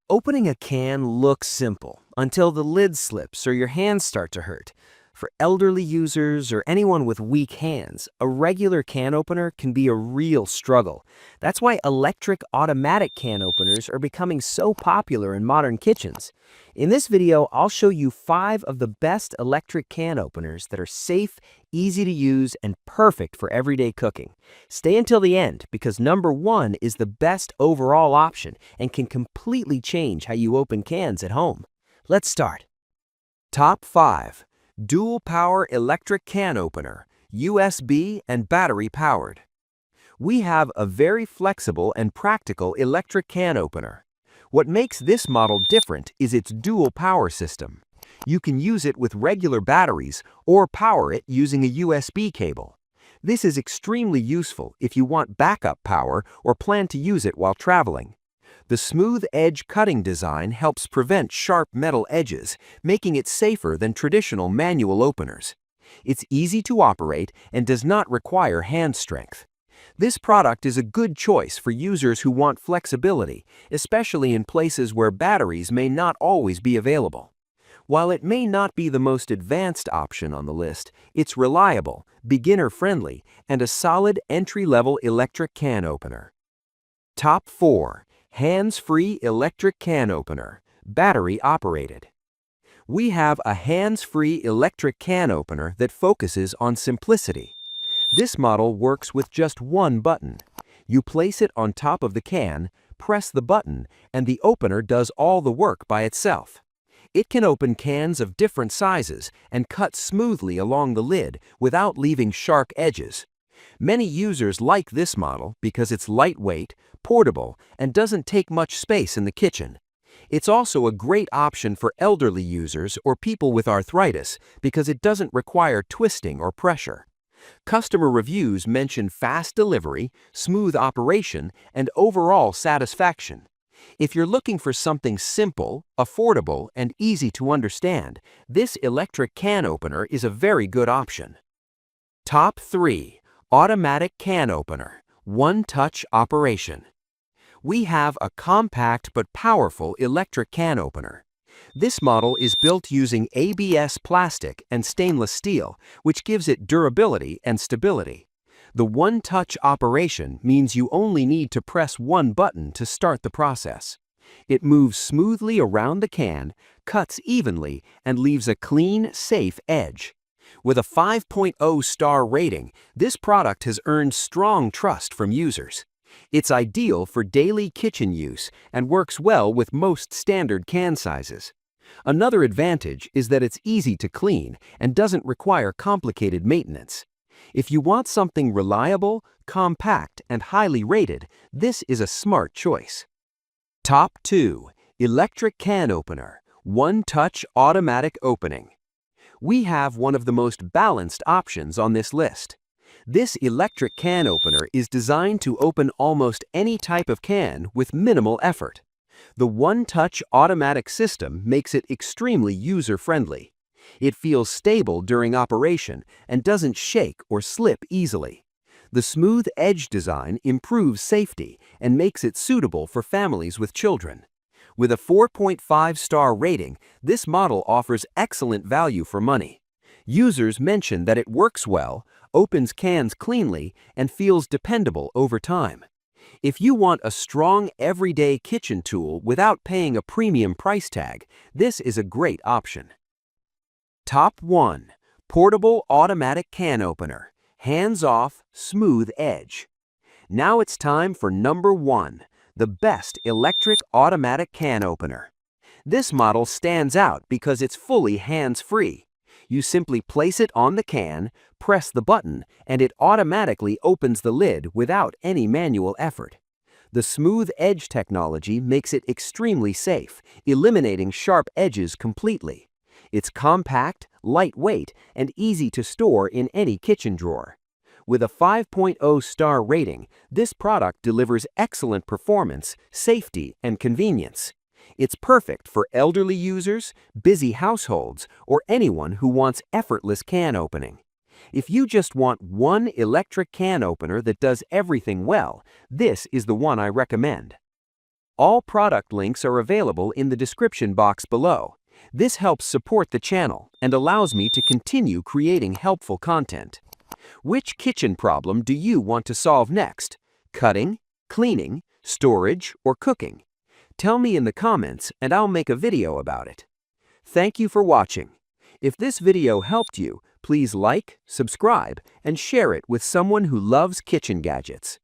Opening a can looks simple until the lid slips or your hands start to hurt. For elderly users or anyone with weak hands, a regular can opener can be a real struggle. That's why electric automatic can openers are becoming so popular in modern kitchens. In this video, I'll show you 5 of the best electric can openers that are safe, easy to use, and perfect for everyday cooking. Stay until the end because number 1 is the best overall option and can completely change how you open cans at home. Let's start. Top 5. Dual Power Electric Can Opener, USB and battery powered. We have a very flexible and practical electric can opener. What makes this model different is its dual power system. You can use it with regular batteries or power it using a USB cable. This is extremely useful if you want backup power or plan to use it while traveling. The smooth edge cutting design helps prevent sharp metal edges, making it safer than traditional manual openers. It's easy to operate and does not require hand strength. This product is a good choice for users who want flexibility, especially in places where batteries may not always be available. While it may not be the most advanced option on the list, it's reliable, beginner-friendly, and a solid entry-level electric can opener. Top 4. Hands-free electric can opener, battery operated. We have a hands-free electric can opener that focuses on simplicity. This model works with just one button. You place it on top of the can, press the button, and the opener does all the work by itself. It can open cans of different sizes and cut smoothly along the lid without leaving sharp edges. Many users like this model because it's lightweight, portable, and doesn't take much space in the kitchen. It's also a great option for elderly users or people with arthritis because it doesn't require twisting or pressure. Customer reviews mention fast delivery, smooth operation, and overall satisfaction. If you're looking for something simple, affordable, and easy to understand, this electric can opener is a very good option. Top 3. Automatic can opener, one-touch operation. We have a compact but powerful electric can opener. This model is built using ABS plastic and stainless steel, which gives it durability and stability. The one-touch operation means you only need to press one button to start the process. It moves smoothly around the can, cuts evenly, and leaves a clean, safe edge. With a 5.0 star rating, this product has earned strong trust from users. It's ideal for daily kitchen use and works well with most standard can sizes. Another advantage is that it's easy to clean and doesn't require complicated maintenance. If you want something reliable, compact, and highly rated, this is a smart choice. Top 2. Electric can opener, one-touch automatic opening. We have one of the most balanced options on this list. This electric can opener is designed to open almost any type of can with minimal effort. The one-touch automatic system makes it extremely user-friendly. It feels stable during operation and doesn't shake or slip easily. The smooth edge design improves safety and makes it suitable for families with children. With a 4.5 star rating, this model offers excellent value for money. Users mention that it works well, opens cans cleanly, and feels dependable over time. If you want a strong everyday kitchen tool without paying a premium price tag, this is a great option. Top 1. Portable automatic can opener, hands-off, smooth edge. Now it's time for number 1. The best electric automatic can opener. This model stands out because it's fully hands-free. You simply place it on the can, press the button, and it automatically opens the lid without any manual effort. The smooth edge technology makes it extremely safe, eliminating sharp edges completely. It's compact, lightweight, and easy to store in any kitchen drawer. With a 5.0 star rating, this product delivers excellent performance, safety, and convenience. It's perfect for elderly users, busy households, or anyone who wants effortless can opening. If you just want one electric can opener that does everything well, this is the one I recommend. All product links are available in the description box below. This helps support the channel and allows me to continue creating helpful content. Which kitchen problem do you want to solve next? Cutting, cleaning, storage, or cooking? Tell me in the comments and I'll make a video about it. Thank you for watching. If this video helped you, please like, subscribe, and share it with someone who loves kitchen gadgets.